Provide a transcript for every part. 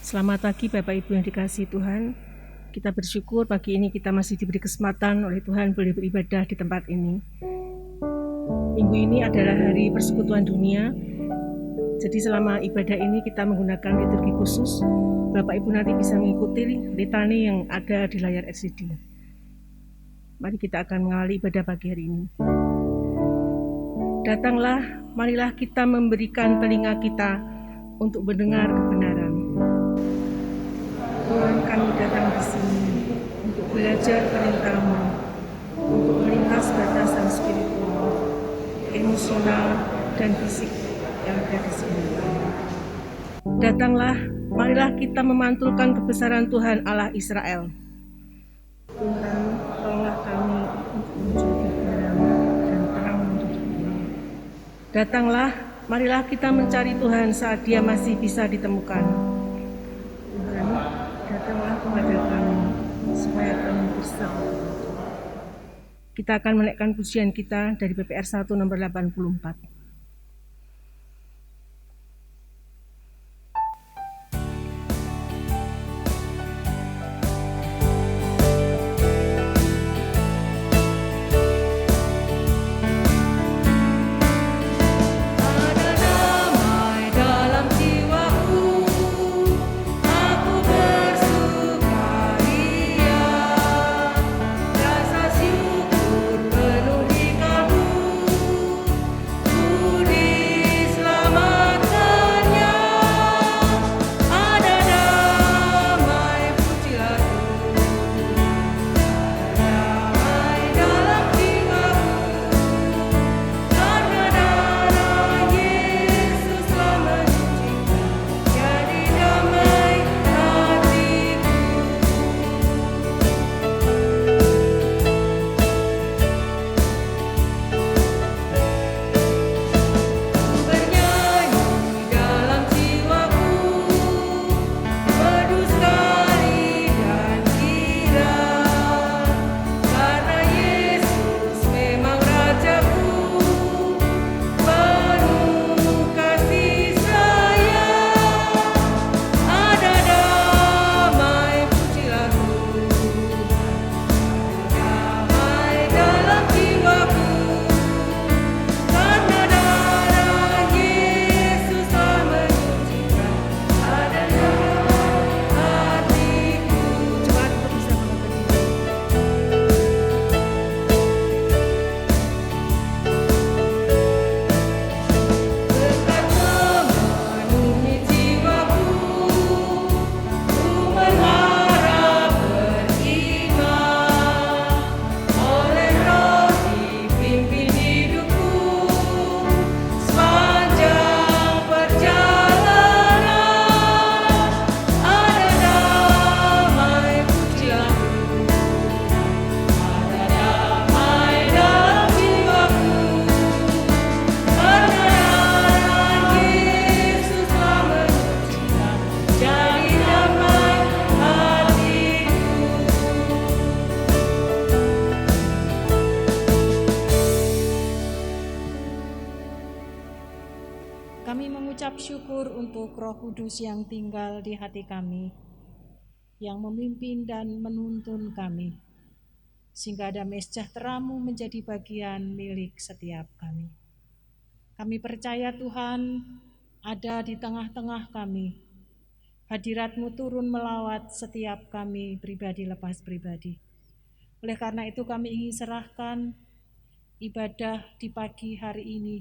Selamat pagi Bapak Ibu yang dikasihi Tuhan. Kita bersyukur pagi ini kita masih diberi kesempatan oleh Tuhan boleh beribadah di tempat ini. Minggu ini adalah hari persekutuan dunia. Jadi selama ibadah ini kita menggunakan liturgi khusus. Bapak Ibu nanti bisa mengikuti litani yang ada di layar LCD. Mari kita akan mengawali ibadah pagi hari ini. Datanglah, marilah kita memberikan telinga kita untuk mendengar kebenaran. Tuhan, kami datang di sini untuk belajar perintah-Mu, untuk melintas batasan spiritual, emosional, dan fisik yang ada di sini. Datanglah, marilah kita memantulkan kebesaran Tuhan Allah Israel. Tuhan, tolonglah kami untuk menjadi terang dan terang untuk dunia. Datanglah, marilah kita mencari Tuhan saat Dia masih bisa ditemukan. Tuhan, datanglah kepada kami supaya kami bersama. Kita akan menaikkan pujian kita dari PPR 1 nomor 84. Kami mengucap syukur untuk Roh Kudus yang tinggal di hati kami, yang memimpin dan menuntun kami, sehingga damai sejahtera-Mu menjadi bagian milik setiap kami. Kami percaya Tuhan ada di tengah-tengah kami. Hadirat-Mu turun melawat setiap kami pribadi lepas pribadi. Oleh karena itu kami ingin serahkan ibadah di pagi hari ini,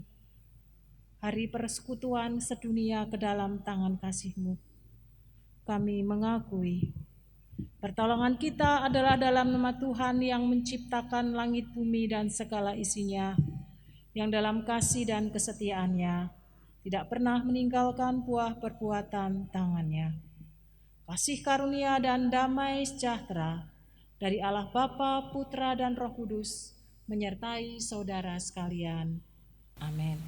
hari persekutuan sedunia, ke dalam tangan kasih-Mu. Kami mengakui pertolongan kita adalah dalam nama Tuhan yang menciptakan langit bumi dan segala isinya, yang dalam kasih dan kesetiaannya tidak pernah meninggalkan buah perbuatan tangannya. Kasih karunia dan damai sejahtera dari Allah Bapa, Putra, dan Roh Kudus menyertai saudara sekalian. Amin.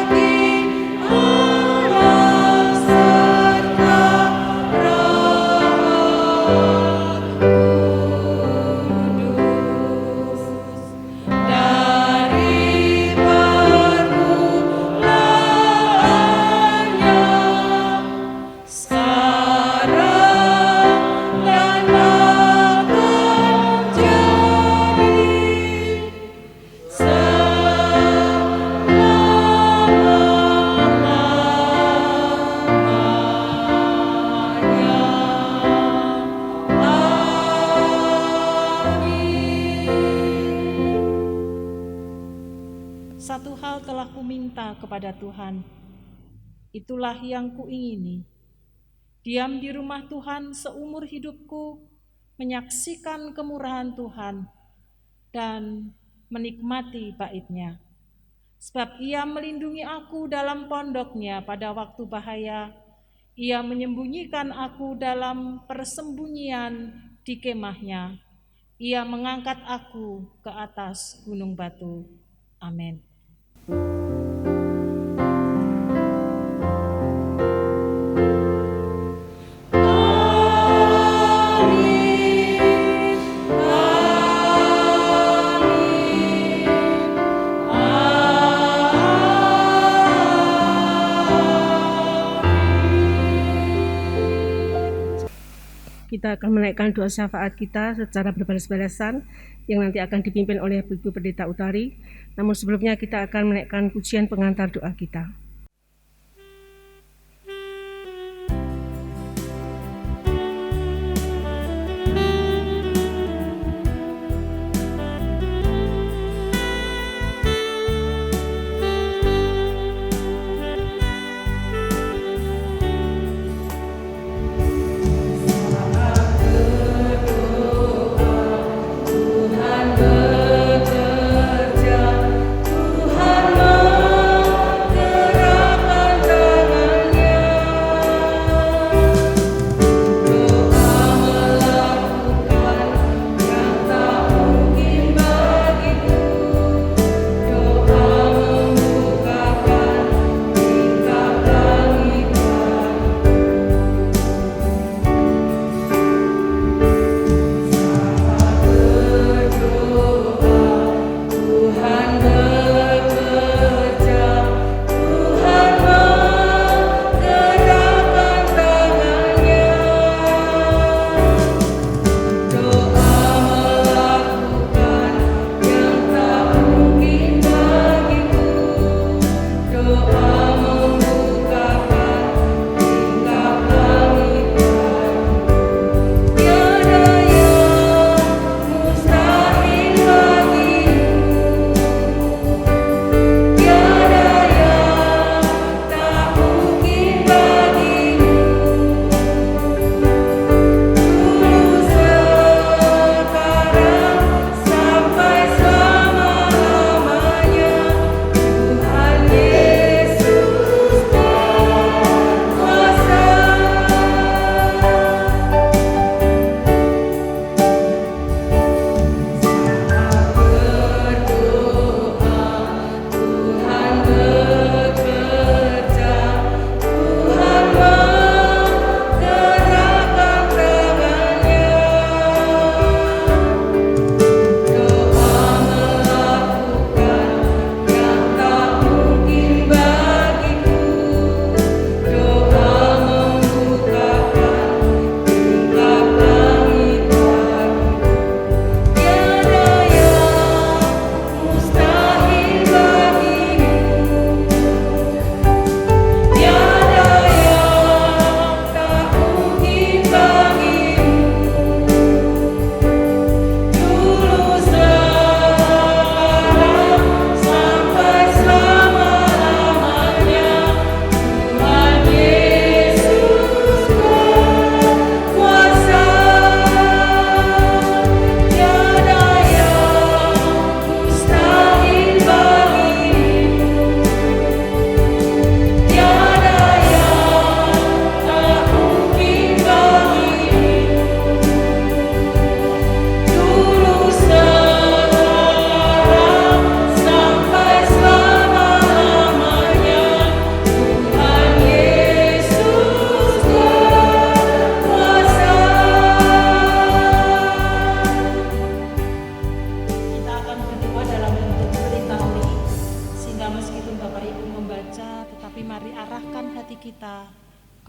Bagi Allah hanya kepada Tuhan. Itulah yang kuingini. Diam di rumah Tuhan seumur hidupku, menyaksikan kemurahan Tuhan, dan menikmati bait-Nya. Sebab Ia melindungi aku dalam pondok-Nya pada waktu bahaya. Ia menyembunyikan aku dalam persembunyian di kemah-Nya. Ia mengangkat aku ke atas gunung batu. Amin. Kita akan menaikkan doa syafaat kita secara berbalas-balasan yang nanti akan dipimpin oleh Ibu Pendeta Utari. Namun sebelumnya kita akan menaikkan pujian pengantar doa kita.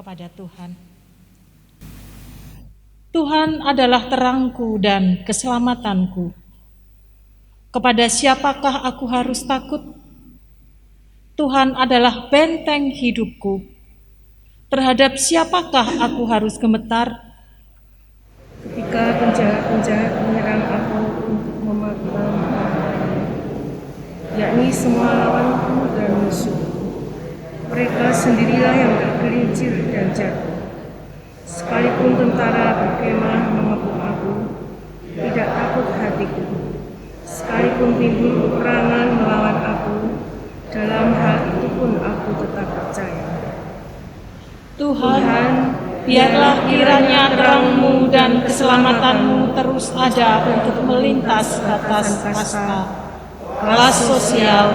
kepada Tuhan. Tuhan adalah terangku dan keselamatanku. Kepada siapakah aku harus takut? Tuhan adalah benteng hidupku. Terhadap siapakah aku harus gemetar? Ketika penjahat-penjahat menyerang aku untuk memakan, yakni semua lawanku dan musuhku. Mereka sendirilah yang tergelincir dan jatuh. Sekalipun tentara berkemah mengepung aku, tidak takut hatiku. Sekalipun timbul peperangan melawan aku, dalam hal itu pun aku tetap percaya. Tuhan, biarlah kiranya terang-Mu dan keselamatan-Mu terus ada untuk melintas batas kasta, kelas sosial,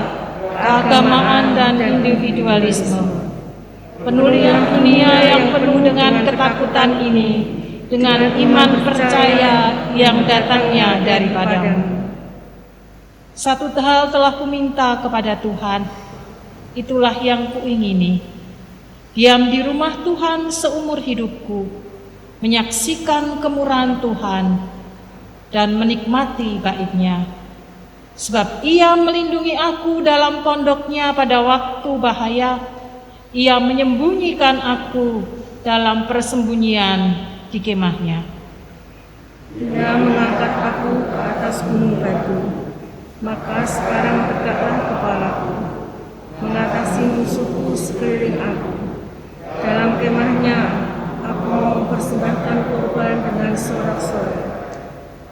keagamaan, dan individualisme. Penulian dunia yang penuh dengan ketakutan ini, dengan iman percaya yang datangnya daripada-Mu. Satu hal telah kuminta kepada Tuhan, itulah yang kuingini: diam di rumah Tuhan seumur hidupku, menyaksikan kemurahan Tuhan, dan menikmati baiknya. Sebab Ia melindungi aku dalam pondoknya pada waktu bahaya, Ia menyembunyikan aku dalam persembunyian di kemahnya. Ia mengangkat aku ke atas gunung batu, maka sekarang tegaklah kepalaku, mengatasi musuhku sekeliling aku. Dalam kemahnya aku mau mempersembahkan korban dengan sorak-sorai.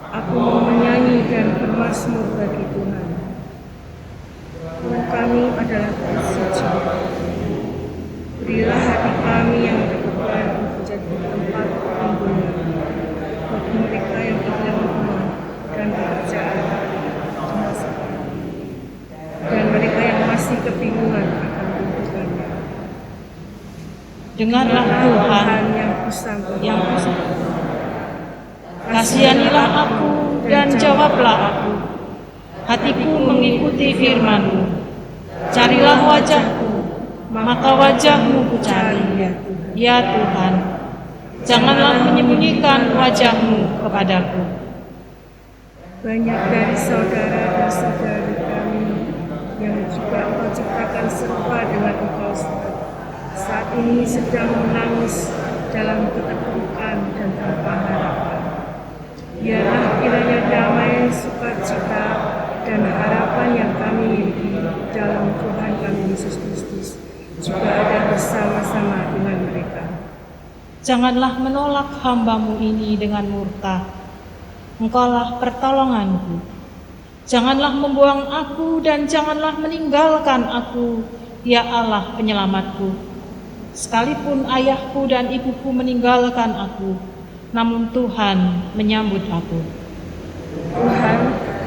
Aku mau menyanyi dan bermazmur bagi Tuhan. Tuhan kami adalah bersuci. Berilah hati kami yang berkorban menjadi tempat perlindungan bagi mereka yang kehilangan rumah dan pekerjaan, dan mereka yang masih kebingungan akan tuntutannya. Dengarlah Tuhan yang kusangka. Kasihanilah aku dan jawablah aku. Hatiku mengikuti firman-Mu. Carilah wajah-Mu, maka wajah-Mu kucari, ya Tuhan. Janganlah menyembunyikan wajah-Mu kepadaku. Banyak dari saudara dan saudari kami yang juga Engkau ciptakan serupa dengan Engkau saat ini sedang menangis dalam keterpurukan dan tanpa harapan. Biarlah kiranya damai, sukacita, dan harapan yang kami miliki dalam Tuhan kami Yesus Kristus juga ada bersama-sama dengan mereka. Janganlah menolak hamba-Mu ini dengan murka. Engkaulah pertolonganku. Janganlah membuang aku dan janganlah meninggalkan aku, ya Allah penyelamatku. Sekalipun ayahku dan ibuku meninggalkan aku, namun Tuhan menyambut aku. Tuhan,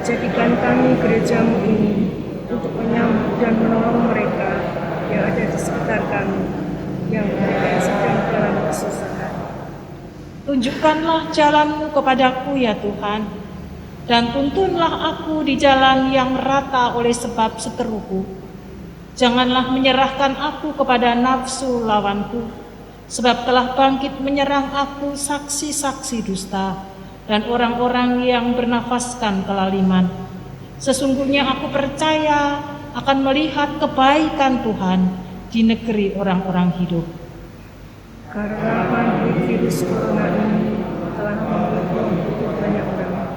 jadikan kami gereja-Mu ini untuk menyambut dan menolong mereka yang ada di sekitar kami, yang sedang dalam kesusahan. Tunjukkanlah jalan-Mu kepadaku, ya Tuhan, dan tuntunlah aku di jalan yang rata oleh sebab seteruku. Janganlah menyerahkan aku kepada nafsu lawanku, sebab telah bangkit menyerang aku saksi-saksi dusta dan orang-orang yang bernafaskan kelaliman. Sesungguhnya aku percaya akan melihat kebaikan Tuhan di negeri orang-orang hidup. Karena pandemi virus corona ini telah membuat banyak orang.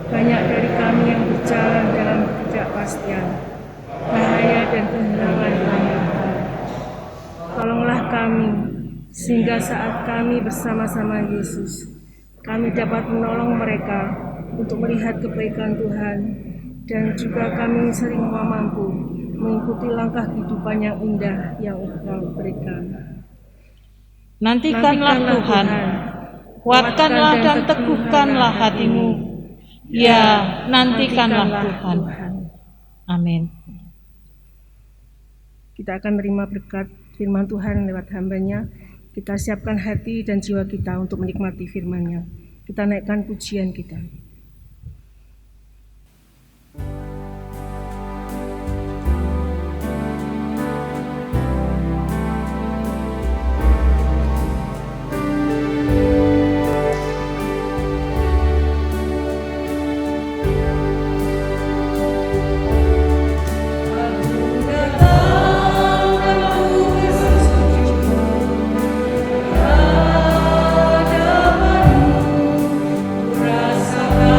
Banyak dari kami yang berjalan dalam ketidakpastian, bahaya dan kehilangan banyak hal. Tolonglah kami, sehingga saat kami bersama-sama Yesus, kami dapat menolong mereka untuk melihat kebaikan Tuhan, dan juga kami sering mampu mengikuti langkah kehidupan yang indah yang Engkau berikan. Nantikanlah Tuhan, kuatkanlah dan teguhkanlah hatimu. Ya, nantikanlah Tuhan. Amin. Kita akan menerima berkat firman Tuhan lewat hamba-Nya. Kita siapkan hati dan jiwa kita untuk menikmati firman-Nya. Kita naikkan pujian kita. Rasakan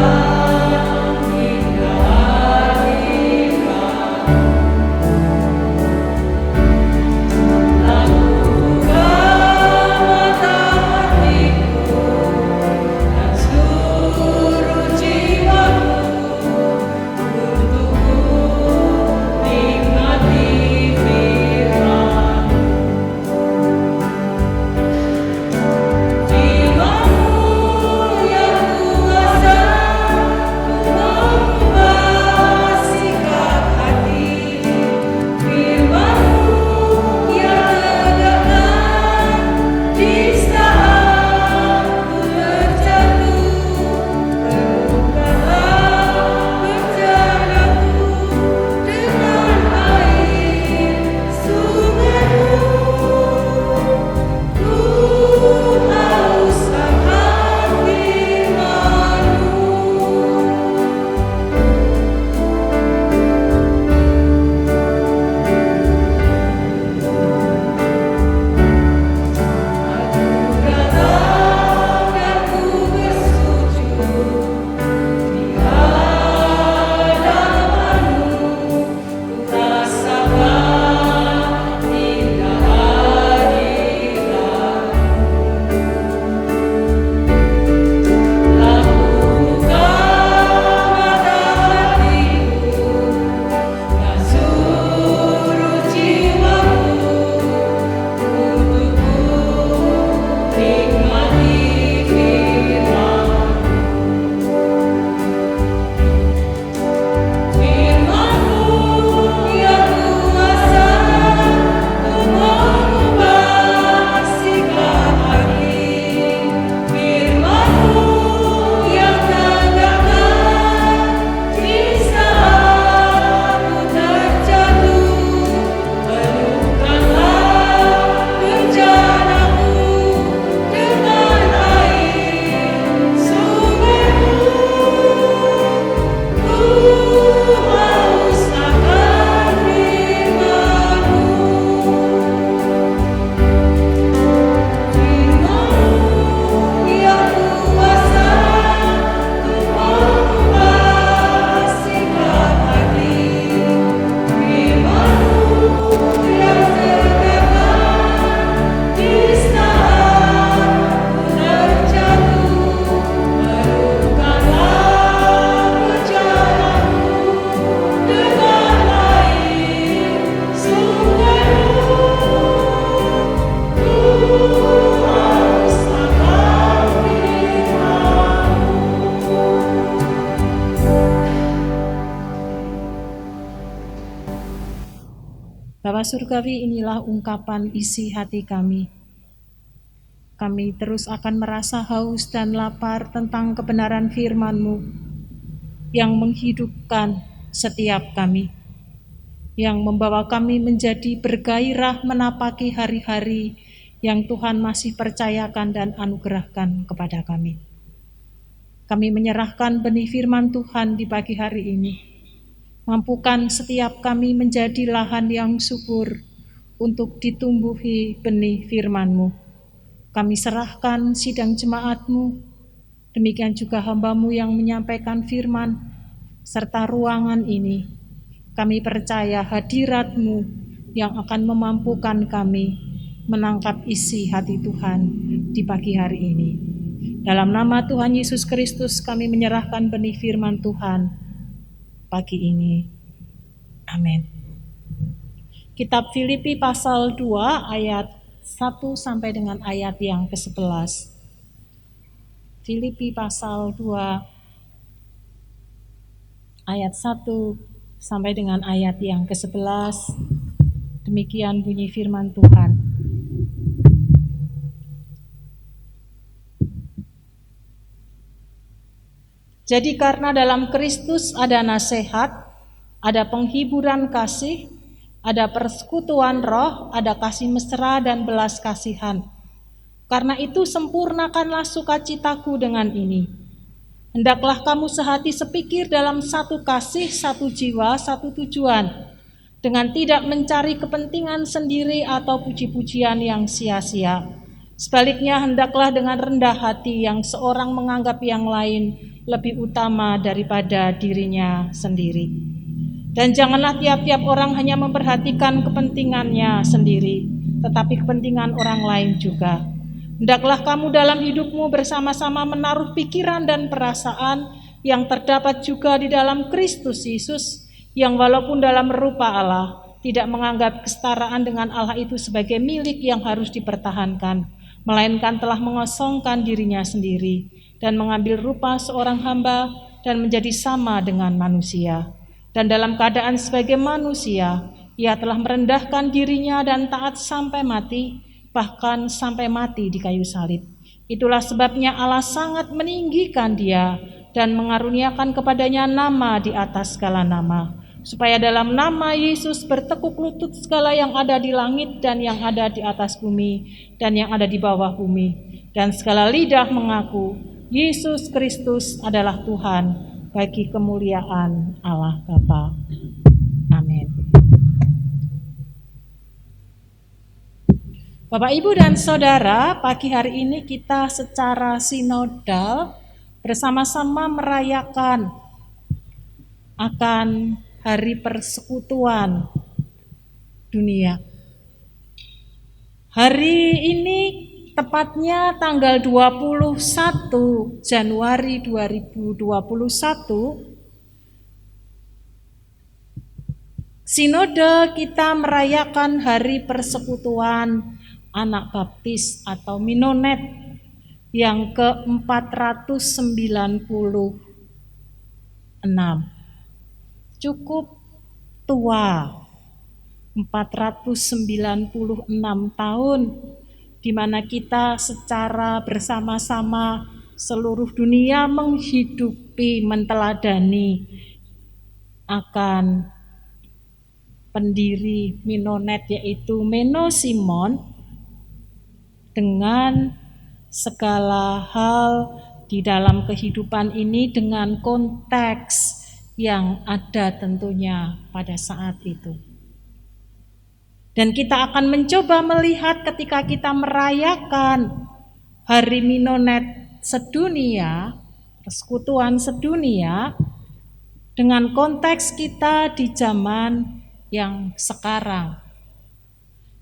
Bapa Surgawi, inilah ungkapan isi hati kami. Kami terus akan merasa haus dan lapar tentang kebenaran firman-Mu yang menghidupkan setiap kami, yang membawa kami menjadi bergairah menapaki hari-hari yang Tuhan masih percayakan dan anugerahkan kepada kami. Kami menyerahkan benih firman Tuhan di pagi hari ini. Mampukan setiap kami menjadi lahan yang subur untuk ditumbuhi benih firman-Mu. Kami serahkan sidang jemaat-Mu, demikian juga hamba-Mu yang menyampaikan firman, serta ruangan ini. Kami percaya hadirat-Mu yang akan memampukan kami menangkap isi hati Tuhan di pagi hari ini. Dalam nama Tuhan Yesus Kristus kami menyerahkan benih firman Tuhan pagi ini. Amin. Kitab Filipi pasal 2 ayat 1 sampai dengan ayat yang ke-11. Filipi pasal 2 ayat 1 sampai dengan ayat yang ke-11. Demikian bunyi firman Tuhan. Jadi karena dalam Kristus ada nasihat, ada penghiburan kasih, ada persekutuan roh, ada kasih mesra dan belas kasihan. Karena itu sempurnakanlah sukacitaku dengan ini. Hendaklah kamu sehati sepikir dalam satu kasih, satu jiwa, satu tujuan, dengan tidak mencari kepentingan sendiri atau puji-pujian yang sia-sia. Sebaliknya hendaklah dengan rendah hati yang seorang menganggap yang lain lebih utama daripada dirinya sendiri. Dan janganlah tiap-tiap orang hanya memperhatikan kepentingannya sendiri, tetapi kepentingan orang lain juga. Hendaklah kamu dalam hidupmu bersama-sama menaruh pikiran dan perasaan yang terdapat juga di dalam Kristus Yesus, yang walaupun dalam rupa Allah, tidak menganggap kesetaraan dengan Allah itu sebagai milik yang harus dipertahankan, melainkan telah mengosongkan dirinya sendiri dan mengambil rupa seorang hamba dan menjadi sama dengan manusia. Dan dalam keadaan sebagai manusia, ia telah merendahkan dirinya dan taat sampai mati, bahkan sampai mati di kayu salib. Itulah sebabnya Allah sangat meninggikan dia dan mengaruniakan kepadanya nama di atas segala nama, supaya dalam nama Yesus bertekuk lutut segala yang ada di langit dan yang ada di atas bumi dan yang ada di bawah bumi, dan segala lidah mengaku Yesus Kristus adalah Tuhan, bagi kemuliaan Allah Bapa. Amin. Bapak, Ibu, dan Saudara, pagi hari ini kita secara sinodal bersama-sama merayakan akan Hari Persekutuan Dunia. Hari ini tepatnya tanggal 21 Januari 2021, Sinode kita merayakan Hari Persekutuan Anak Baptis atau Minonet yang ke-496. Cukup tua, 496 tahun, di mana kita secara bersama-sama seluruh dunia menghidupi, menteladani akan pendiri Minonet, yaitu Menno Simon, dengan segala hal di dalam kehidupan ini dengan konteks yang ada tentunya pada saat itu. Dan kita akan mencoba melihat ketika kita merayakan Hari Minonet sedunia, persekutuan sedunia, dengan konteks kita di zaman yang sekarang.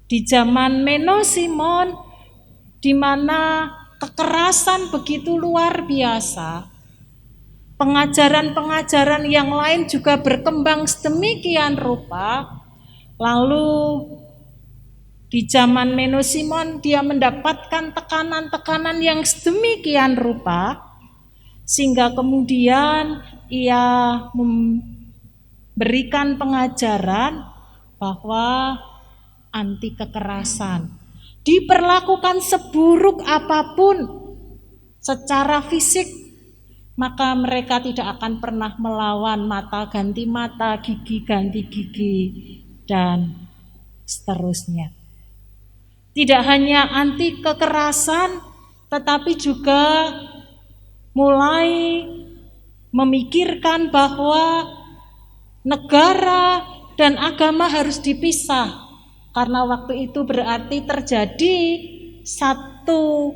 Di zaman Menno Simon, di mana kekerasan begitu luar biasa, pengajaran-pengajaran yang lain juga berkembang sedemikian rupa. Lalu di zaman Menno Simon dia mendapatkan tekanan-tekanan yang sedemikian rupa, sehingga kemudian ia memberikan pengajaran bahwa anti kekerasan, diperlakukan seburuk apapun secara fisik, maka mereka tidak akan pernah melawan mata ganti mata, gigi ganti gigi, dan seterusnya. Tidak hanya anti kekerasan, tetapi juga mulai memikirkan bahwa negara dan agama harus dipisah, karena waktu itu berarti terjadi satu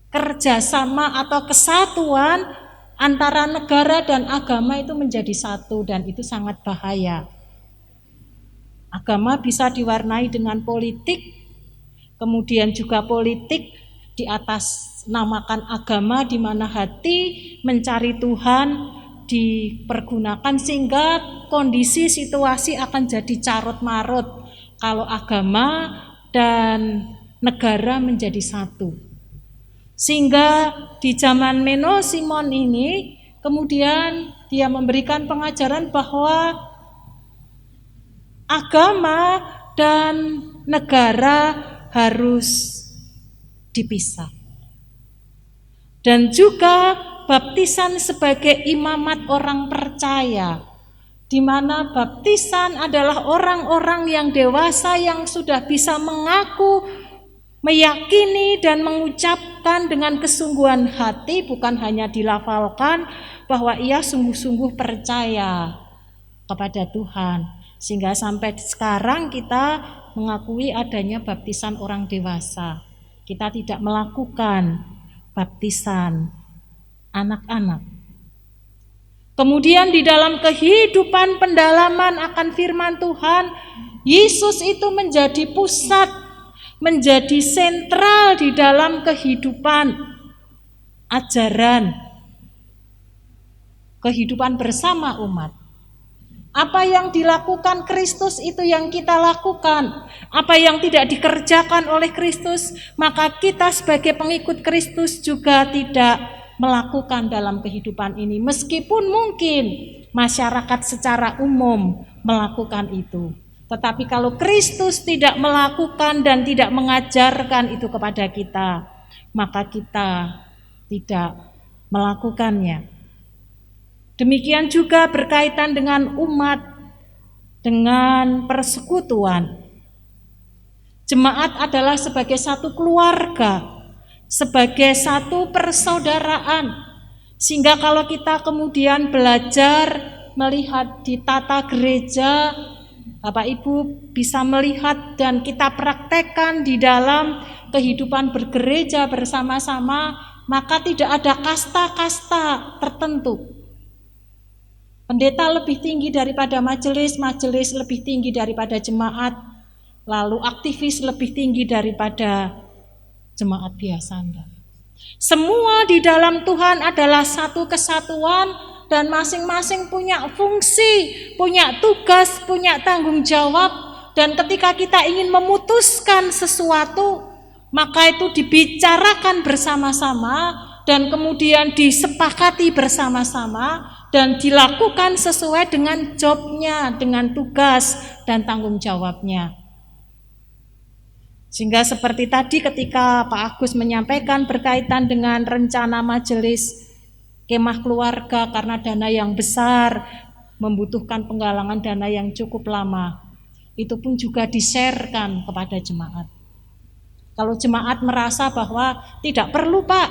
kerjasama atau kesatuan antara negara dan agama itu menjadi satu, dan itu sangat bahaya. Agama bisa diwarnai dengan politik, kemudian juga politik di atas namakan agama, di mana hati mencari Tuhan dipergunakan sehingga kondisi situasi akan jadi carut marut kalau agama dan negara menjadi satu. Sehingga di zaman Menno Simon ini kemudian dia memberikan pengajaran bahwa agama dan negara harus dipisah. Dan juga baptisan sebagai imamat orang percaya, di mana baptisan adalah orang-orang yang dewasa yang sudah bisa mengaku, meyakini dan mengucapkan dengan kesungguhan hati, bukan hanya dilafalkan, bahwa ia sungguh-sungguh percaya kepada Tuhan. Sehingga sampai sekarang kita mengakui adanya baptisan orang dewasa. Kita tidak melakukan baptisan anak-anak. Kemudian di dalam kehidupan pendalaman akan firman Tuhan, Yesus itu menjadi pusat, menjadi sentral di dalam kehidupan ajaran, kehidupan bersama umat. Apa yang dilakukan Kristus itu yang kita lakukan. Apa yang tidak dikerjakan oleh Kristus, maka kita sebagai pengikut Kristus juga tidak melakukan dalam kehidupan ini. Meskipun mungkin masyarakat secara umum melakukan itu. Tetapi kalau Kristus tidak melakukan dan tidak mengajarkan itu kepada kita, maka kita tidak melakukannya. Demikian juga berkaitan dengan umat, dengan persekutuan. Jemaat adalah sebagai satu keluarga, sebagai satu persaudaraan. Sehingga kalau kita kemudian belajar melihat di tata gereja, Bapak Ibu bisa melihat dan kita praktekkan di dalam kehidupan bergereja bersama-sama, maka tidak ada kasta-kasta tertentu. Pendeta lebih tinggi daripada majelis, majelis lebih tinggi daripada jemaat, lalu aktivis lebih tinggi daripada jemaat biasa. Semua di dalam Tuhan adalah satu kesatuan dan masing-masing punya fungsi, punya tugas, punya tanggung jawab. Dan ketika kita ingin memutuskan sesuatu, maka itu dibicarakan bersama-sama dan kemudian disepakati bersama-sama dan dilakukan sesuai dengan jobnya, dengan tugas dan tanggung jawabnya. Sehingga seperti tadi ketika Pak Agus menyampaikan berkaitan dengan rencana majelis kemah keluarga, karena dana yang besar membutuhkan penggalangan dana yang cukup lama, itu pun juga di-sharekan kepada jemaat. Kalau jemaat merasa bahwa tidak perlu Pak,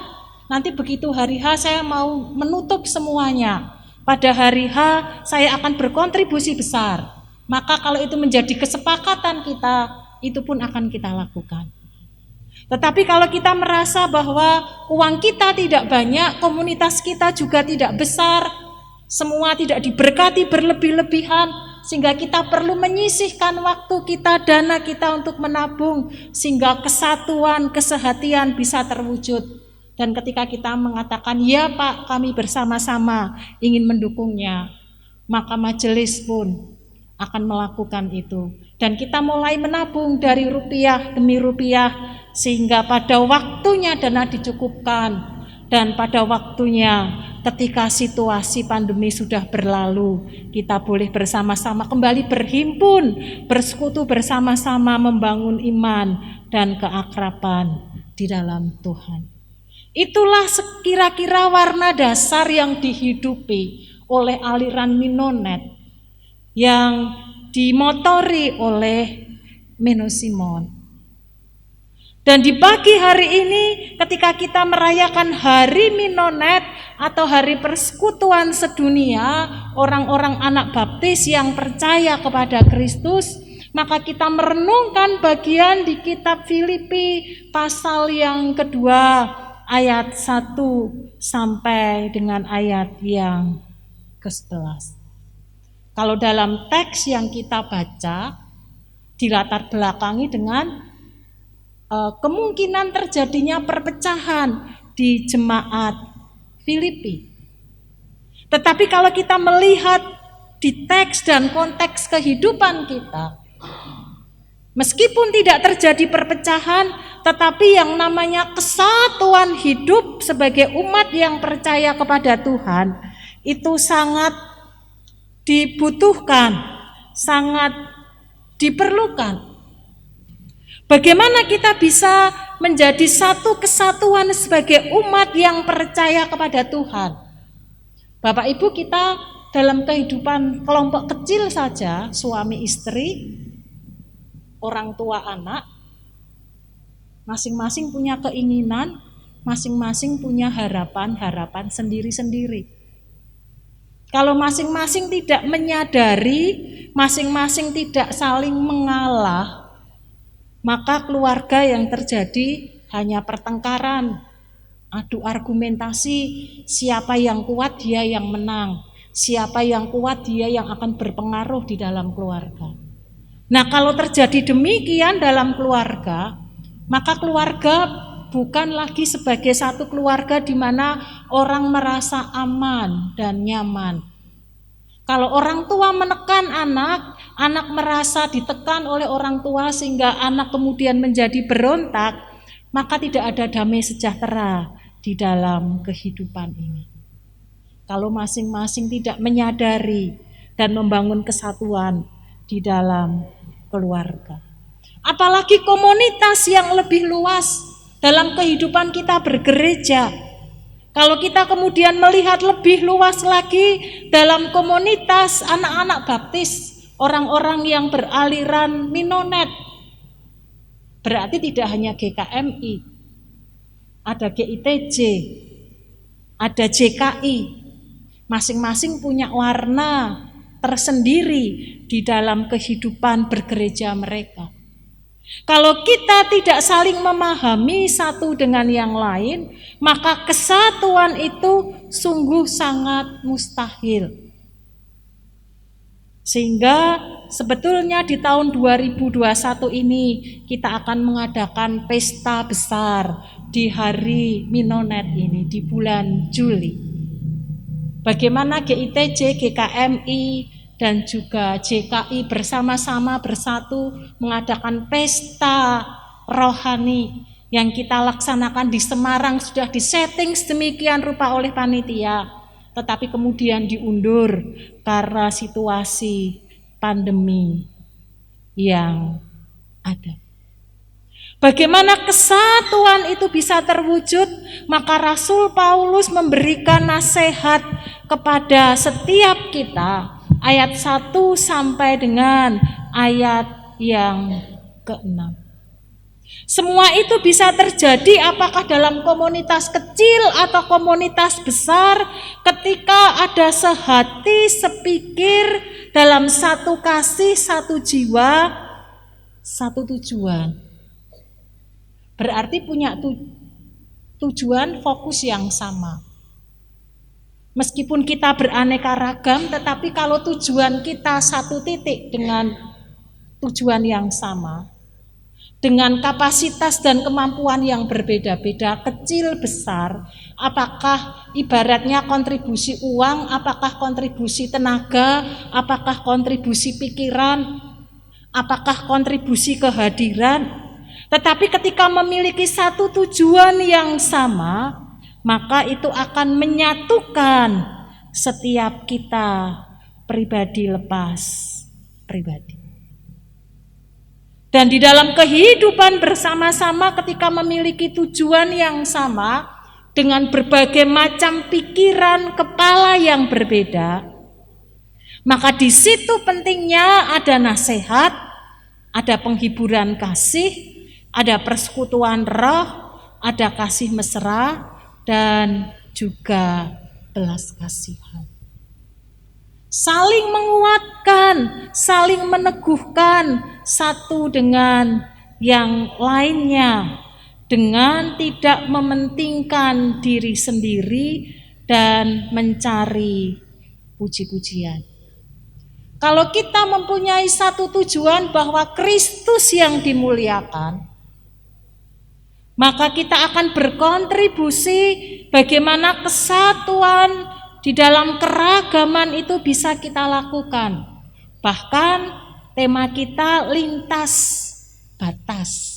nanti begitu hari H saya mau menutup semuanya, pada hari H saya akan berkontribusi besar, maka kalau itu menjadi kesepakatan kita, itu pun akan kita lakukan. Tetapi kalau kita merasa bahwa uang kita tidak banyak, komunitas kita juga tidak besar, semua tidak diberkati berlebih-lebihan, sehingga kita perlu menyisihkan waktu kita, dana kita untuk menabung, sehingga kesatuan, kesehatian bisa terwujud. Dan ketika kita mengatakan, ya Pak, kami bersama-sama ingin mendukungnya, maka majelis pun akan melakukan itu. Dan kita mulai menabung dari rupiah demi rupiah, sehingga pada waktunya dana dicukupkan, Dan pada waktunya ketika situasi pandemi sudah berlalu, kita boleh bersama-sama kembali berhimpun, bersekutu bersama-sama membangun iman dan keakraban di dalam Tuhan. Itulah kira-kira warna dasar yang dihidupi oleh aliran Mennonite yang dimotori oleh Menno Simon. Dan di pagi hari ini ketika kita merayakan Hari Mennonite atau Hari Persekutuan Sedunia orang-orang anak baptis yang percaya kepada Kristus, maka kita merenungkan bagian di kitab Filipi pasal yang kedua ayat 1 sampai dengan ayat yang ke-11. Kalau dalam teks yang kita baca dilatar belakangi dengan kemungkinan terjadinya perpecahan di jemaat Filipi. Tetapi kalau kita melihat di teks dan konteks kehidupan kita, meskipun tidak terjadi perpecahan, tetapi yang namanya kesatuan hidup sebagai umat yang percaya kepada Tuhan itu sangat dibutuhkan, sangat diperlukan. Bagaimana kita bisa menjadi satu kesatuan sebagai umat yang percaya kepada Tuhan? Bapak Ibu, kita dalam kehidupan kelompok kecil saja, suami istri, orang tua anak, masing-masing punya keinginan, masing-masing punya harapan-harapan sendiri-sendiri. Kalau masing-masing tidak menyadari, masing-masing tidak saling mengalah, maka keluarga yang terjadi hanya pertengkaran, adu argumentasi, siapa yang kuat dia yang menang, siapa yang kuat dia yang akan berpengaruh di dalam keluarga. Nah, kalau terjadi demikian dalam keluarga, maka keluarga bukan lagi sebagai satu keluarga di mana orang merasa aman dan nyaman. Kalau orang tua menekan anak, anak merasa ditekan oleh orang tua sehingga anak kemudian menjadi berontak, maka tidak ada damai sejahtera di dalam kehidupan ini. Kalau masing-masing tidak menyadari dan membangun kesatuan di dalam keluarga. Apalagi komunitas yang lebih luas dalam kehidupan kita bergereja. Kalau kita kemudian melihat lebih luas lagi dalam komunitas anak-anak baptis, orang-orang yang beraliran Mennonite, berarti tidak hanya GKMI, ada GITJ, ada JKI, masing-masing punya warna tersendiri di dalam kehidupan bergereja mereka. Kalau kita tidak saling memahami satu dengan yang lain, maka kesatuan itu sungguh sangat mustahil. Sehingga sebetulnya di tahun 2021 ini kita akan mengadakan pesta besar di Hari Mennonite ini di bulan Juli. Bagaimana GITJ, GKMI, dan juga JKI bersama-sama bersatu mengadakan pesta rohani yang kita laksanakan di Semarang, sudah disetting sedemikian rupa oleh panitia, tetapi kemudian diundur karena situasi pandemi yang ada. Bagaimana kesatuan itu bisa terwujud? Maka Rasul Paulus memberikan nasihat kepada setiap kita, ayat 1 sampai dengan ayat yang ke-6. Semua itu bisa terjadi apakah dalam komunitas kecil atau komunitas besar, ketika ada sehati, sepikir, dalam satu kasih, satu jiwa, satu tujuan. Berarti punya tujuan, fokus yang sama. Meskipun kita beraneka ragam, tetapi kalau tujuan kita satu titik dengan tujuan yang sama, dengan kapasitas dan kemampuan yang berbeda-beda, kecil besar, apakah ibaratnya kontribusi uang, apakah kontribusi tenaga, apakah kontribusi pikiran, apakah kontribusi kehadiran, tetapi ketika memiliki satu tujuan yang sama, maka itu akan menyatukan setiap kita pribadi lepas pribadi. Dan di dalam kehidupan bersama-sama ketika memiliki tujuan yang sama dengan berbagai macam pikiran kepala yang berbeda, maka di situ pentingnya ada nasihat, ada penghiburan kasih, ada persekutuan roh, ada kasih mesra, dan juga belas kasihan. Saling menguatkan, saling meneguhkan satu dengan yang lainnya, dengan tidak mementingkan diri sendiri dan mencari puji-pujian. Kalau kita mempunyai satu tujuan bahwa Kristus yang dimuliakan, maka kita akan berkontribusi bagaimana kesatuan di dalam keragaman itu bisa kita lakukan. Bahkan tema kita lintas batas.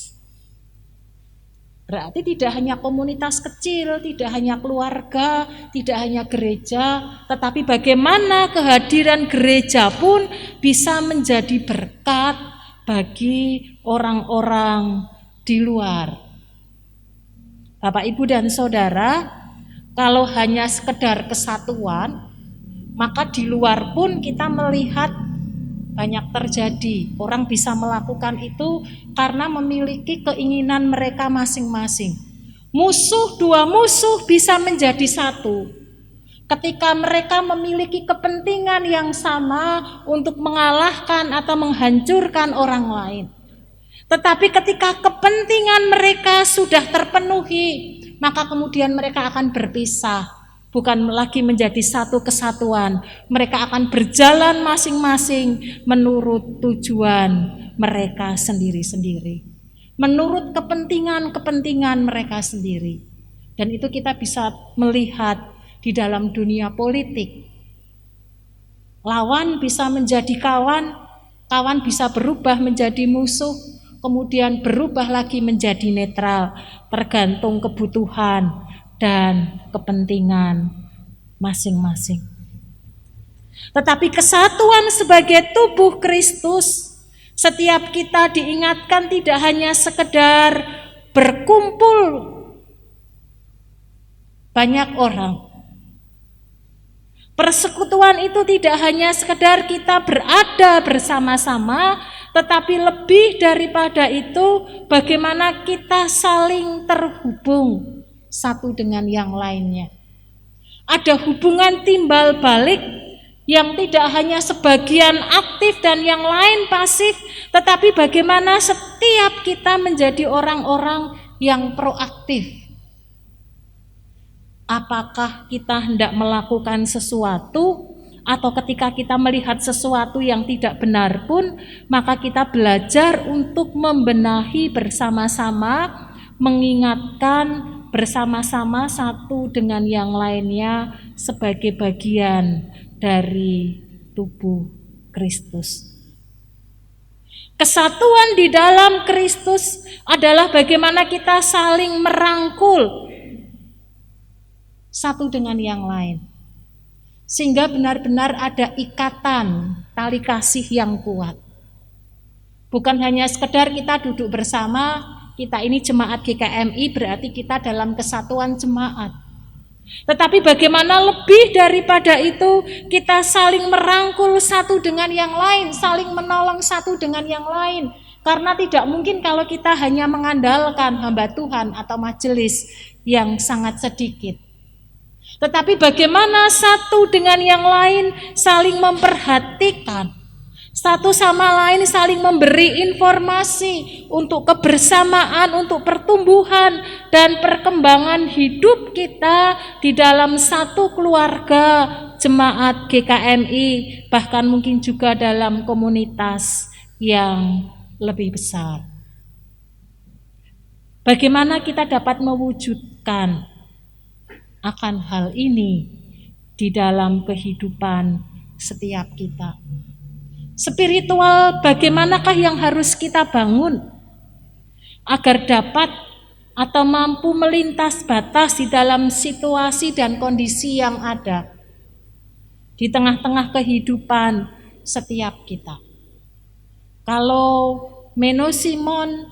Berarti tidak hanya komunitas kecil, tidak hanya keluarga, tidak hanya gereja, tetapi bagaimana kehadiran gereja pun bisa menjadi berkat bagi orang-orang di luar. Bapak, Ibu, dan Saudara, kalau hanya sekedar kesatuan, maka di luar pun kita melihat banyak terjadi. Orang bisa melakukan itu karena memiliki keinginan mereka masing-masing. Dua musuh bisa menjadi satu ketika mereka memiliki kepentingan yang sama untuk mengalahkan atau menghancurkan orang lain. Tetapi ketika kepentingan mereka sudah terpenuhi, maka kemudian mereka akan berpisah, bukan lagi menjadi satu kesatuan. Mereka akan berjalan masing-masing menurut tujuan mereka sendiri-sendiri, menurut kepentingan-kepentingan mereka sendiri. Dan itu kita bisa melihat di dalam dunia politik. Lawan bisa menjadi kawan, kawan bisa berubah menjadi musuh, kemudian berubah lagi menjadi netral, tergantung kebutuhan dan kepentingan masing-masing. Tetapi kesatuan sebagai tubuh Kristus, setiap kita diingatkan tidak hanya sekedar berkumpul banyak orang. Persekutuan itu tidak hanya sekedar kita berada bersama-sama, tetapi lebih daripada itu bagaimana kita saling terhubung satu dengan yang lainnya. Ada hubungan timbal balik yang tidak hanya sebagian aktif dan yang lain pasif, tetapi bagaimana setiap kita menjadi orang-orang yang proaktif. Apakah kita hendak melakukan sesuatu, atau ketika kita melihat sesuatu yang tidak benar pun, maka kita belajar untuk membenahi bersama-sama, mengingatkan bersama-sama satu dengan yang lainnya sebagai bagian dari tubuh Kristus. Kesatuan di dalam Kristus adalah bagaimana kita saling merangkul satu dengan yang lain, sehingga benar-benar ada ikatan tali kasih yang kuat. Bukan hanya sekedar kita duduk bersama, kita ini jemaat GKMI berarti kita dalam kesatuan jemaat. Tetapi bagaimana lebih daripada itu, kita saling merangkul satu dengan yang lain, saling menolong satu dengan yang lain. Karena tidak mungkin kalau kita hanya mengandalkan hamba Tuhan atau majelis yang sangat sedikit. Tetapi bagaimana satu dengan yang lain saling memperhatikan, satu sama lain saling memberi informasi untuk kebersamaan, untuk pertumbuhan dan perkembangan hidup kita di dalam satu keluarga jemaat GKMI, bahkan mungkin juga dalam komunitas yang lebih besar. Bagaimana kita dapat mewujudkan akan hal ini di dalam kehidupan setiap kita? Spiritual bagaimanakah yang harus kita bangun agar dapat atau mampu melintas batas di dalam situasi dan kondisi yang ada di tengah-tengah kehidupan setiap kita. Kalau Menno Simon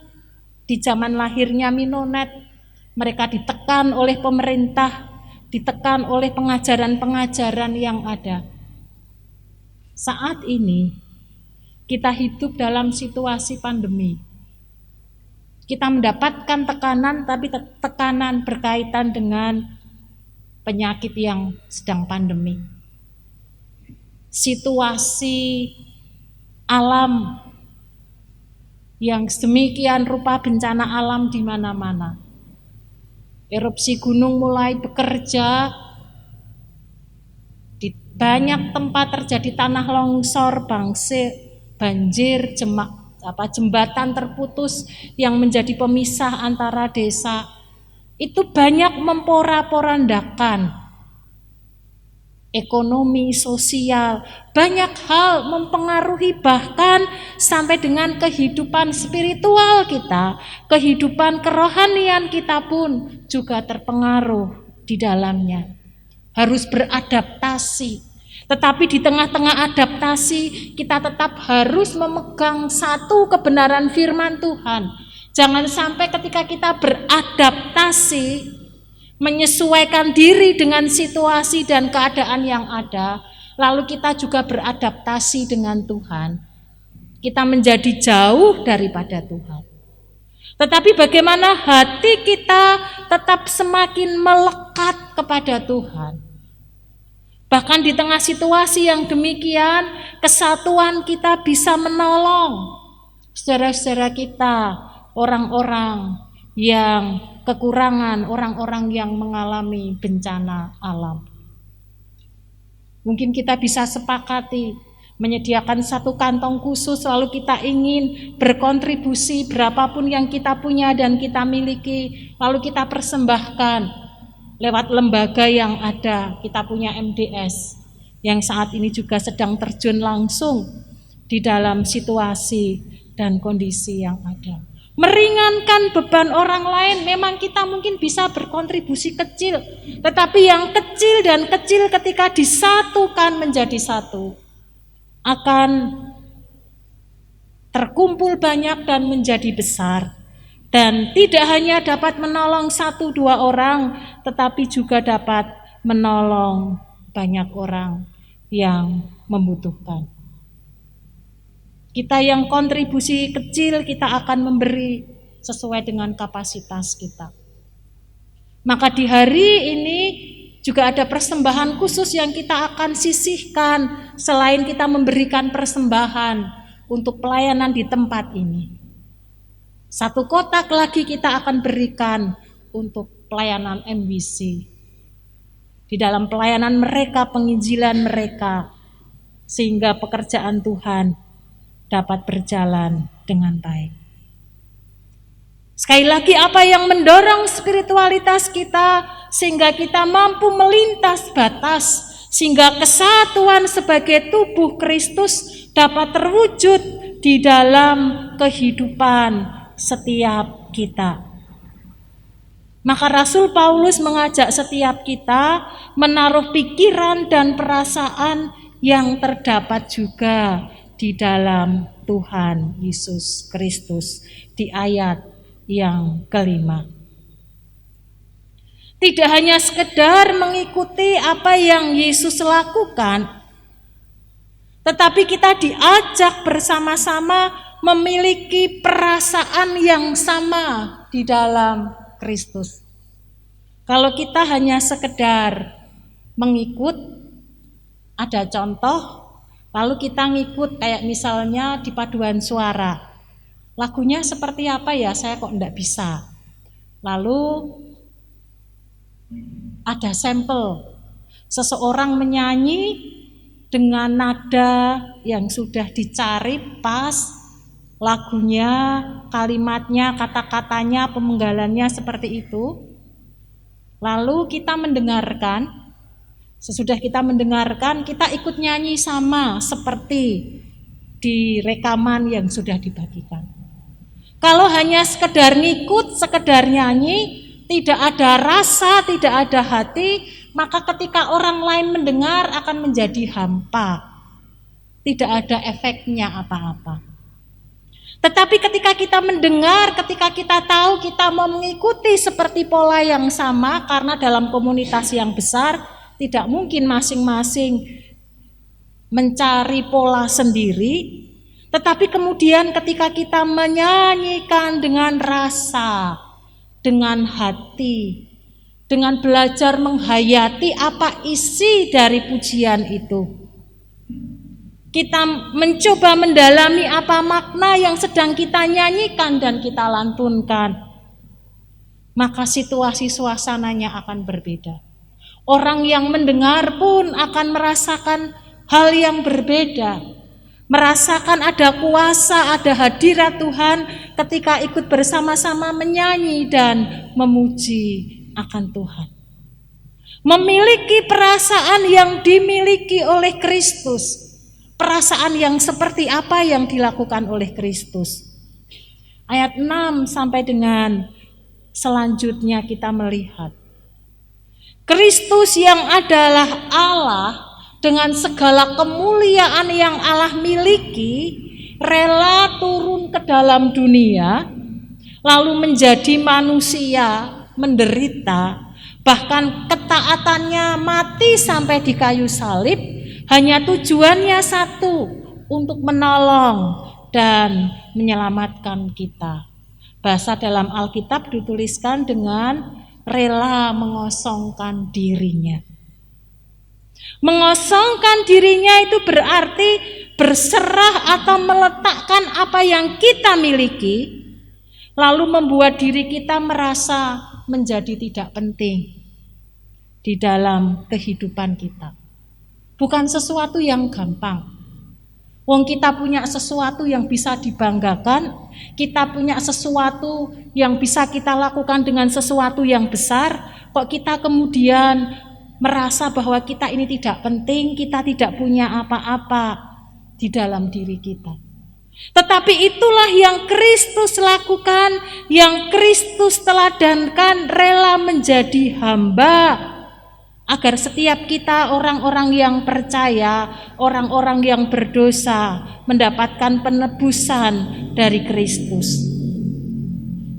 di zaman lahirnya Minonet, mereka ditekan oleh pemerintah, ditekan oleh pengajaran-pengajaran yang ada. Saat ini kita hidup dalam situasi pandemi. Kita mendapatkan tekanan, tapi tekanan berkaitan dengan penyakit yang sedang pandemi. Situasi alam yang sedemikian rupa, bencana alam di mana-mana. Erupsi gunung mulai bekerja, di banyak tempat terjadi tanah longsor, banjir, jembatan terputus yang menjadi pemisah antara desa. Itu banyak memporak-porandakan ekonomi, sosial, banyak hal mempengaruhi, bahkan sampai dengan kehidupan spiritual kita, kehidupan kerohanian kita pun juga terpengaruh di dalamnya. Harus beradaptasi. Tetapi di tengah-tengah adaptasi, kita tetap harus memegang satu kebenaran firman Tuhan. Jangan sampai ketika kita beradaptasi, menyesuaikan diri dengan situasi dan keadaan yang ada, lalu kita juga beradaptasi dengan Tuhan, kita menjadi jauh daripada Tuhan. Tetapi bagaimana hati kita tetap semakin melekat kepada Tuhan. Bahkan di tengah situasi yang demikian, kesatuan kita bisa menolong saudara-saudara kita, orang-orang yang kekurangan, orang-orang yang mengalami bencana alam. Mungkin kita bisa sepakati menyediakan satu kantong khusus, lalu kita ingin berkontribusi berapapun yang kita punya dan kita miliki, lalu kita persembahkan lewat lembaga yang ada. Kita punya MDS yang saat ini juga sedang terjun langsung di dalam situasi dan kondisi yang ada. Meringankan beban orang lain, memang kita mungkin bisa berkontribusi kecil, tetapi yang kecil dan kecil ketika disatukan menjadi satu, akan terkumpul banyak dan menjadi besar. Dan tidak hanya dapat menolong 1-2 orang, tetapi juga dapat menolong banyak orang yang membutuhkan. Kita yang kontribusi kecil, kita akan memberi sesuai dengan kapasitas kita. Maka di hari ini juga ada persembahan khusus yang kita akan sisihkan selain kita memberikan persembahan untuk pelayanan di tempat ini. 1 kotak lagi kita akan berikan untuk pelayanan MBC. Di dalam pelayanan mereka, penginjilan mereka, sehingga pekerjaan Tuhan dapat berjalan dengan baik. Sekali lagi, apa yang mendorong spiritualitas kita sehingga kita mampu melintas batas, sehingga kesatuan sebagai tubuh Kristus dapat terwujud di dalam kehidupan setiap kita. Maka Rasul Paulus mengajak setiap kita menaruh pikiran dan perasaan yang terdapat juga di dalam Tuhan Yesus Kristus di ayat yang kelima. Tidak hanya sekedar mengikuti apa yang Yesus lakukan, tetapi kita diajak bersama-sama memiliki perasaan yang sama di dalam Kristus. Kalau kita hanya sekedar mengikut, ada contoh, lalu kita ngikut kayak misalnya di paduan suara. Lagunya seperti apa ya, saya kok enggak bisa. Lalu ada sampel, seseorang menyanyi dengan nada yang sudah dicari pas, lagunya, kalimatnya, kata-katanya, pemenggalannya seperti itu. Lalu kita mendengarkan, sesudah kita mendengarkan, kita ikut nyanyi sama seperti di rekaman yang sudah dibagikan. Kalau hanya sekedar ngikut, sekedar nyanyi, tidak ada rasa, tidak ada hati, maka ketika orang lain mendengar akan menjadi hampa. Tidak ada efeknya apa-apa. Tetapi ketika kita mendengar, ketika kita tahu kita mau mengikuti seperti pola yang sama, karena dalam komunitas yang besar tidak mungkin masing-masing mencari pola sendiri. Tetapi kemudian ketika kita menyanyikan dengan rasa, dengan hati, dengan belajar menghayati apa isi dari pujian itu, kita mencoba mendalami apa makna yang sedang kita nyanyikan dan kita lantunkan, maka situasi suasananya akan berbeda. Orang yang mendengar pun akan merasakan hal yang berbeda, merasakan ada kuasa, ada hadirat Tuhan ketika ikut bersama-sama menyanyi dan memuji akan Tuhan. Memiliki perasaan yang dimiliki oleh Kristus. Perasaan yang seperti apa yang dilakukan oleh Kristus. Ayat 6 sampai dengan selanjutnya kita melihat Kristus yang adalah Allah dengan segala kemuliaan yang Allah miliki, rela turun ke dalam dunia, lalu menjadi manusia, menderita, bahkan ketaatannya mati sampai di kayu salib, hanya tujuannya satu, untuk menolong dan menyelamatkan kita. Bahasa dalam Alkitab dituliskan dengan rela mengosongkan dirinya. Mengosongkan dirinya itu berarti berserah atau meletakkan apa yang kita miliki, lalu membuat diri kita merasa menjadi tidak penting di dalam kehidupan kita. Bukan sesuatu yang gampang. Wong kita punya sesuatu yang bisa dibanggakan, kita punya sesuatu yang bisa kita lakukan dengan sesuatu yang besar, kok kita kemudian merasa bahwa kita ini tidak penting, kita tidak punya apa-apa di dalam diri kita. Tetapi itulah yang Kristus lakukan, yang Kristus teladankan, rela menjadi hamba, agar setiap kita orang-orang yang percaya, orang-orang yang berdosa mendapatkan penebusan dari Kristus.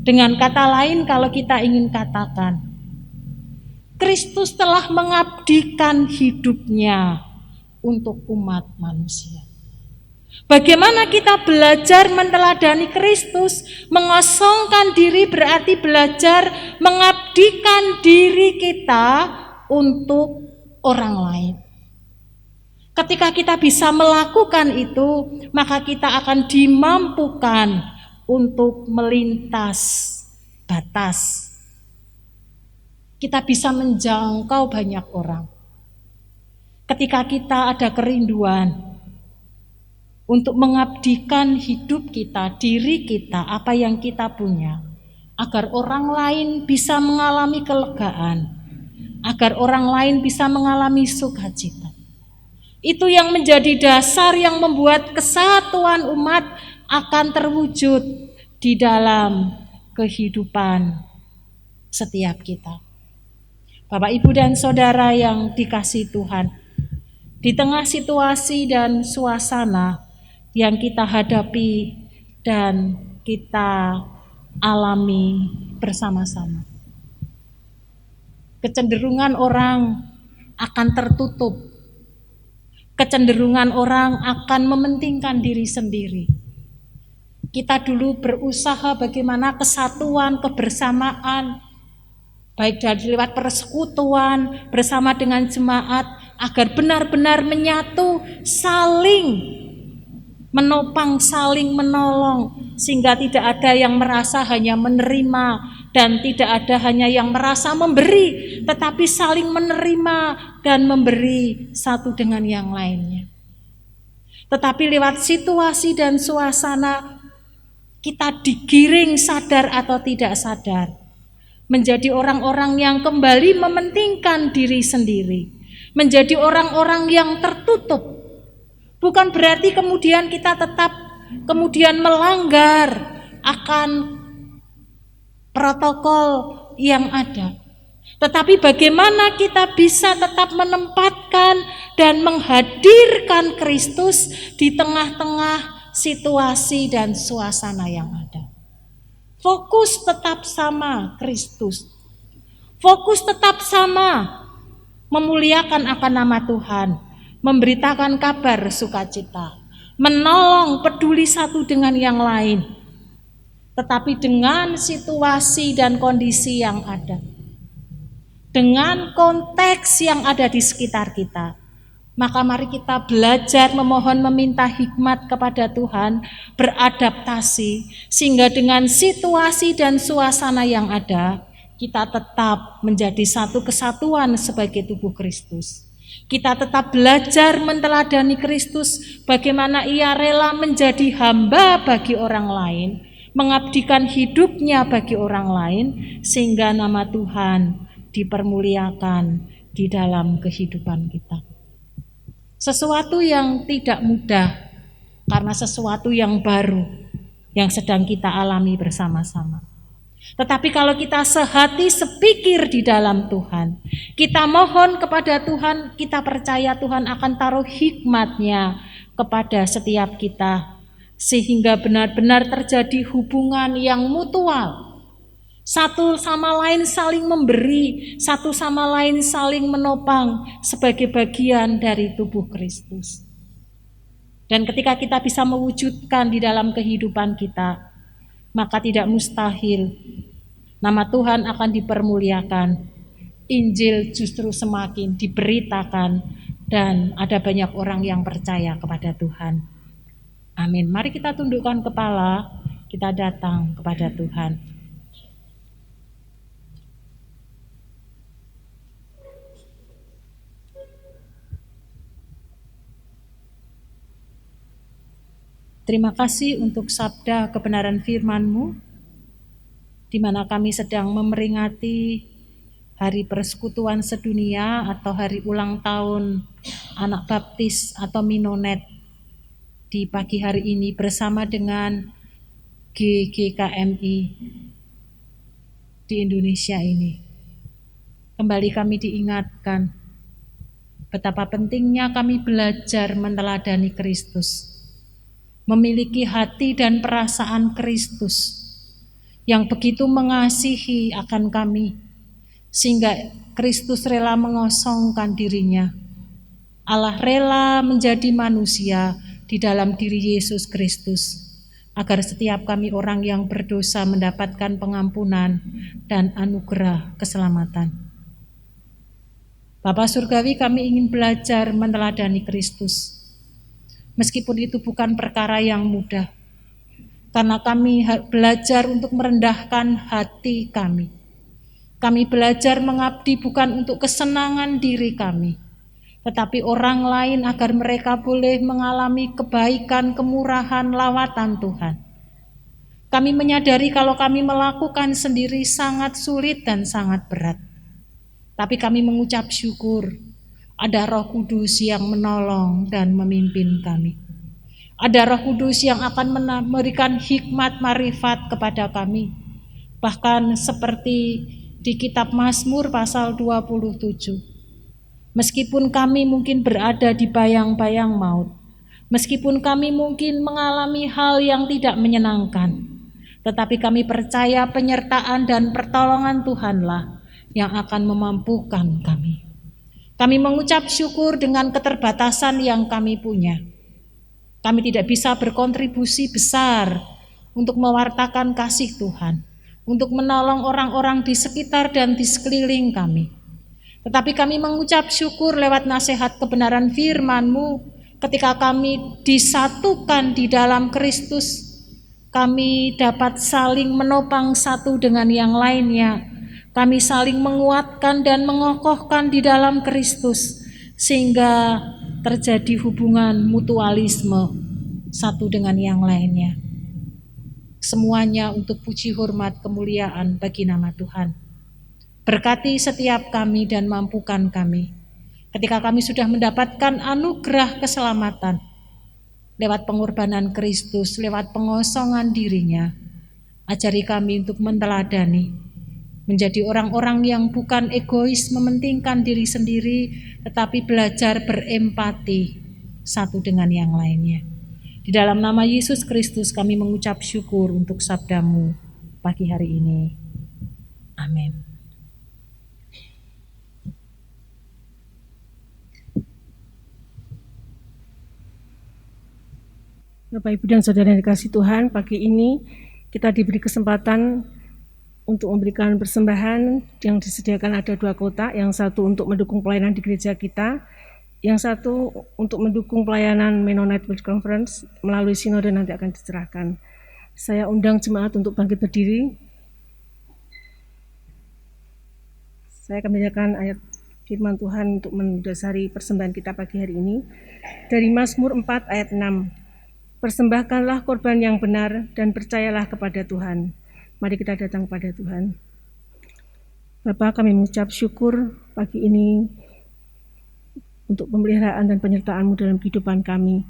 Dengan kata lain, kalau kita ingin katakan, Kristus telah mengabdikan hidupnya untuk umat manusia. Bagaimana kita belajar meneladani Kristus? Mengosongkan diri berarti belajar mengabdikan diri kita untuk orang lain. Ketika kita bisa melakukan itu, maka kita akan dimampukan untuk melintas batas. Kita bisa menjangkau banyak orang. Ketika kita ada kerinduan untuk mengabdikan hidup kita, diri kita, apa yang kita punya, agar orang lain bisa mengalami kelegaan, agar orang lain bisa mengalami sukacita. Itu yang menjadi dasar yang membuat kesatuan umat akan terwujud di dalam kehidupan setiap kita. Bapak, Ibu, dan Saudara yang dikasihi Tuhan, di tengah situasi dan suasana yang kita hadapi dan kita alami bersama-sama, kecenderungan orang akan tertutup, kecenderungan orang akan mementingkan diri sendiri. Kita dulu berusaha bagaimana kesatuan, kebersamaan, baik dari lewat persekutuan bersama dengan jemaat, agar benar-benar menyatu, saling menopang, saling menolong, sehingga tidak ada yang merasa hanya menerima dan tidak ada hanya yang merasa memberi, tetapi saling menerima dan memberi satu dengan yang lainnya. Tetapi lewat situasi dan suasana, kita digiring sadar atau tidak sadar menjadi orang-orang yang kembali mementingkan diri sendiri, menjadi orang-orang yang tertutup. Bukan berarti kemudian kita tetap kemudian melanggar akan protokol yang ada. Tetapi bagaimana kita bisa tetap menempatkan dan menghadirkan Kristus di tengah-tengah situasi dan suasana yang ada. Fokus tetap sama Kristus. Fokus tetap sama memuliakan akan nama Tuhan, memberitakan kabar sukacita, menolong, peduli satu dengan yang lain. Tetapi dengan situasi dan kondisi yang ada, dengan konteks yang ada di sekitar kita, maka mari kita belajar memohon meminta hikmat kepada Tuhan, beradaptasi, sehingga dengan situasi dan suasana yang ada, kita tetap menjadi satu kesatuan sebagai tubuh Kristus. Kita tetap belajar menteladani Kristus, bagaimana ia rela menjadi hamba bagi orang lain, mengabdikan hidupnya bagi orang lain, sehingga nama Tuhan dipermuliakan di dalam kehidupan kita. Sesuatu yang tidak mudah, karena sesuatu yang baru yang sedang kita alami bersama-sama. Tetapi kalau kita sehati sepikir di dalam Tuhan, kita mohon kepada Tuhan, kita percaya Tuhan akan taruh hikmat-Nya kepada setiap kita, sehingga benar-benar terjadi hubungan yang mutual. Satu sama lain saling memberi, satu sama lain saling menopang sebagai bagian dari tubuh Kristus. Dan ketika kita bisa mewujudkan di dalam kehidupan kita, maka tidak mustahil nama Tuhan akan dipermuliakan, Injil justru semakin diberitakan, dan ada banyak orang yang percaya kepada Tuhan. Amin. Mari kita tundukkan kepala, kita datang kepada Tuhan. Terima kasih untuk sabda kebenaran firman-Mu, di mana kami sedang memperingati hari persekutuan sedunia atau hari ulang tahun anak baptis atau Minonet di pagi hari ini bersama dengan GGKMI di Indonesia ini. Kembali kami diingatkan betapa pentingnya kami belajar meneladani Kristus, memiliki hati dan perasaan Kristus yang begitu mengasihi akan kami, sehingga Kristus rela mengosongkan dirinya. Allah rela menjadi manusia di dalam diri Yesus Kristus, agar setiap kami orang yang berdosa mendapatkan pengampunan dan anugerah keselamatan. Bapa Surgawi, kami ingin belajar meneladani Kristus. Meskipun itu bukan perkara yang mudah, karena kami belajar untuk merendahkan hati kami. Kami belajar mengabdi bukan untuk kesenangan diri kami, tetapi orang lain agar mereka boleh mengalami kebaikan, kemurahan, lawatan Tuhan. Kami menyadari kalau kami melakukan sendiri sangat sulit dan sangat berat. Tapi kami mengucap syukur, ada Roh Kudus yang menolong dan memimpin kami. Ada Roh Kudus yang akan memberikan hikmat marifat kepada kami. Bahkan seperti di kitab Mazmur pasal 27. Meskipun kami mungkin berada di bayang-bayang maut, meskipun kami mungkin mengalami hal yang tidak menyenangkan, tetapi kami percaya penyertaan dan pertolongan Tuhanlah yang akan memampukan kami. Kami mengucap syukur dengan keterbatasan yang kami punya. Kami tidak bisa berkontribusi besar untuk mewartakan kasih Tuhan, untuk menolong orang-orang di sekitar dan di sekeliling kami. Tetapi kami mengucap syukur lewat nasihat kebenaran firman-Mu, ketika kami disatukan di dalam Kristus, kami dapat saling menopang satu dengan yang lainnya. Kami saling menguatkan dan mengokohkan di dalam Kristus, sehingga terjadi hubungan mutualisme satu dengan yang lainnya. Semuanya untuk puji hormat kemuliaan bagi nama Tuhan. Berkati setiap kami dan mampukan kami, ketika kami sudah mendapatkan anugerah keselamatan lewat pengorbanan Kristus, lewat pengosongan dirinya, Ajari kami untuk meneladani, menjadi orang-orang yang bukan egois mementingkan diri sendiri, tetapi belajar berempati satu dengan yang lainnya. Di dalam nama Yesus Kristus kami mengucap syukur untuk sabda-Mu pagi hari ini. Amin. Bapak, Ibu, dan Saudara yang dikasihi Tuhan, pagi ini kita diberi kesempatan untuk memberikan persembahan yang disediakan ada 2 kotak, yang satu untuk mendukung pelayanan di gereja kita, yang satu untuk mendukung pelayanan Mennonite World Conference melalui sinode nanti akan diserahkan. Saya undang jemaat untuk bangkit berdiri. Saya akan membacakan ayat firman Tuhan untuk mendasari persembahan kita pagi hari ini. Dari Mazmur 4 ayat 6. Persembahkanlah korban yang benar dan percayalah kepada Tuhan. Mari kita datang kepada Tuhan. Bapa, kami mengucap syukur pagi ini untuk pemeliharaan dan penyertaan-Mu dalam kehidupan kami.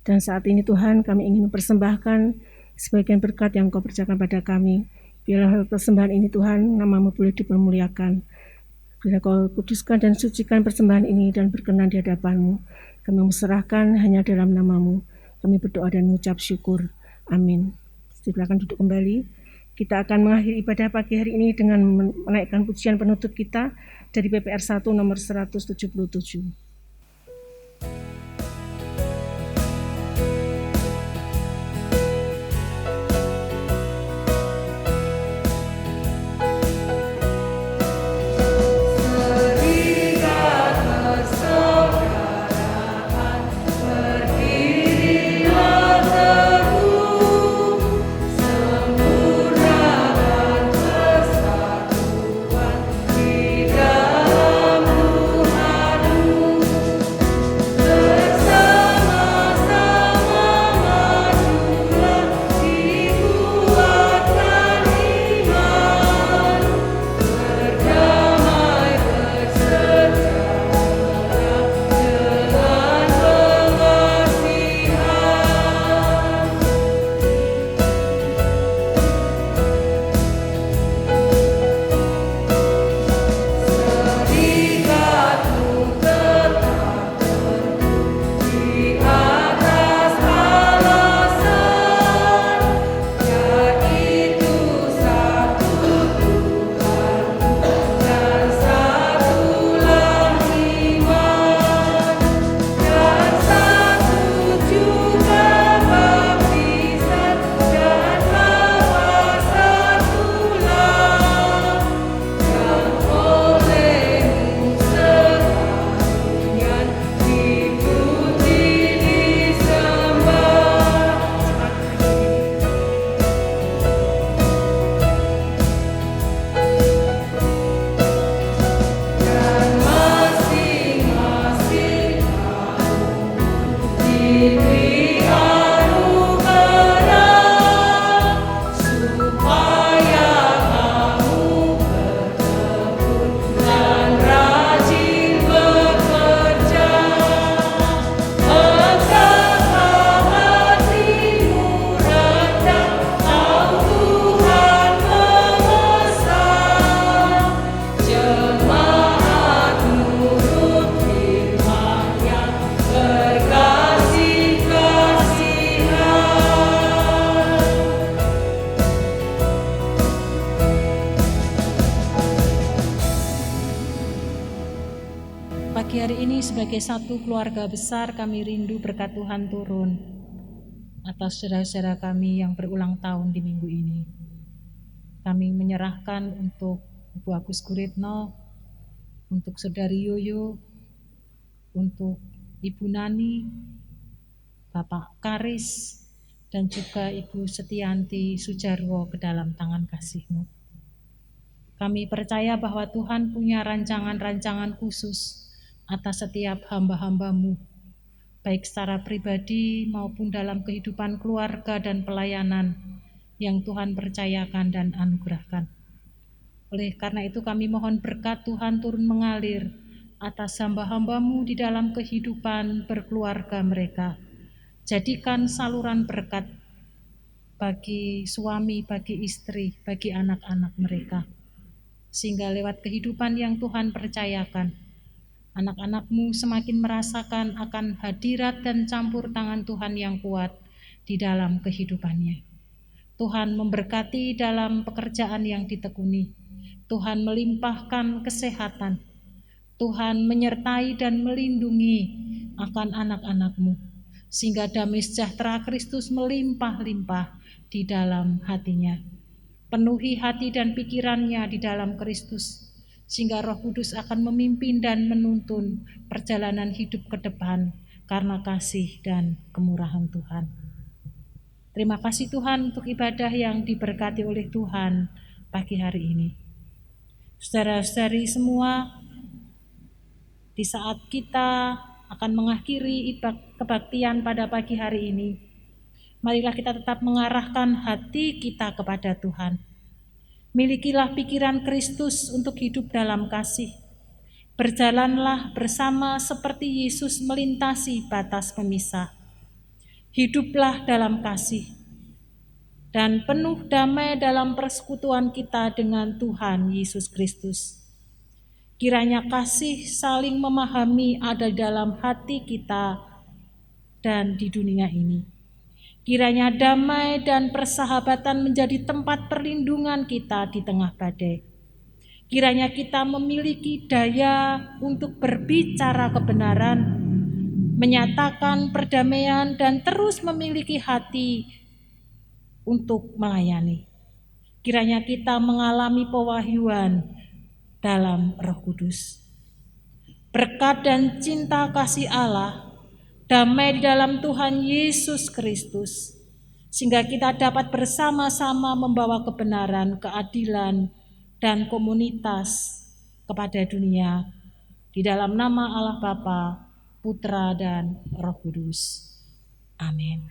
Dan saat ini Tuhan, kami ingin mempersembahkan sebagian berkat yang Kau percayakan pada kami. Biarlah persembahan ini Tuhan, nama-Mu boleh dipermuliakan. Bila Kau kuduskan dan sucikan persembahan ini dan berkenan di hadapan-Mu. Kami menserahkan hanya dalam nama-Mu. Kami berdoa dan mengucap syukur. Amin. Silakan duduk kembali. Kita akan mengakhiri ibadah pagi hari ini dengan menaikkan pujian penutup kita dari PPR 1 nomor 177. Pagi hari ini sebagai satu keluarga besar kami rindu berkat Tuhan turun atas saudara-saudara kami yang berulang tahun di minggu ini. Kami menyerahkan untuk Ibu Agus Guritno, untuk Saudari Yoyo, untuk Ibu Nani, Bapak Karis, dan juga Ibu Setianti Sujarwo ke dalam tangan kasih-Mu. Kami percaya bahwa Tuhan punya rancangan-rancangan khusus atas setiap hamba-hamba-Mu, baik secara pribadi maupun dalam kehidupan keluarga dan pelayanan yang Tuhan percayakan dan anugerahkan. Oleh karena itu kami mohon berkat Tuhan turun mengalir atas hamba-hamba-Mu di dalam kehidupan berkeluarga mereka. Jadikan saluran berkat bagi suami, bagi istri, bagi anak-anak mereka. Sehingga lewat kehidupan yang Tuhan percayakan, anak-anak-Mu semakin merasakan akan hadirat dan campur tangan Tuhan yang kuat di dalam kehidupannya. Tuhan memberkati dalam pekerjaan yang ditekuni. Tuhan melimpahkan kesehatan. Tuhan menyertai dan melindungi akan anak-anak-Mu, sehingga damai sejahtera Kristus melimpah-limpah di dalam hatinya. Penuhi hati dan pikirannya di dalam Kristus, sehingga Roh Kudus akan memimpin dan menuntun perjalanan hidup ke depan karena kasih dan kemurahan Tuhan. Terima kasih Tuhan untuk ibadah yang diberkati oleh Tuhan pagi hari ini. Saudara-saudari semua, di saat kita akan mengakhiri kebaktian pada pagi hari ini, marilah kita tetap mengarahkan hati kita kepada Tuhan. Milikilah pikiran Kristus untuk hidup dalam kasih. Berjalanlah bersama seperti Yesus melintasi batas pemisah. Hiduplah dalam kasih dan penuh damai dalam persekutuan kita dengan Tuhan Yesus Kristus. Kiranya kasih saling memahami ada dalam hati kita dan di dunia ini. Kiranya damai dan persahabatan menjadi tempat perlindungan kita di tengah badai. Kiranya kita memiliki daya untuk berbicara kebenaran, menyatakan perdamaian, dan terus memiliki hati untuk melayani. Kiranya kita mengalami pewahyuan dalam Roh Kudus. Berkat dan cinta kasih Allah, damai di dalam Tuhan Yesus Kristus, sehingga kita dapat bersama-sama membawa kebenaran, keadilan, dan komunitas kepada dunia. Di dalam nama Allah Bapa, Putra, dan Roh Kudus. Amin.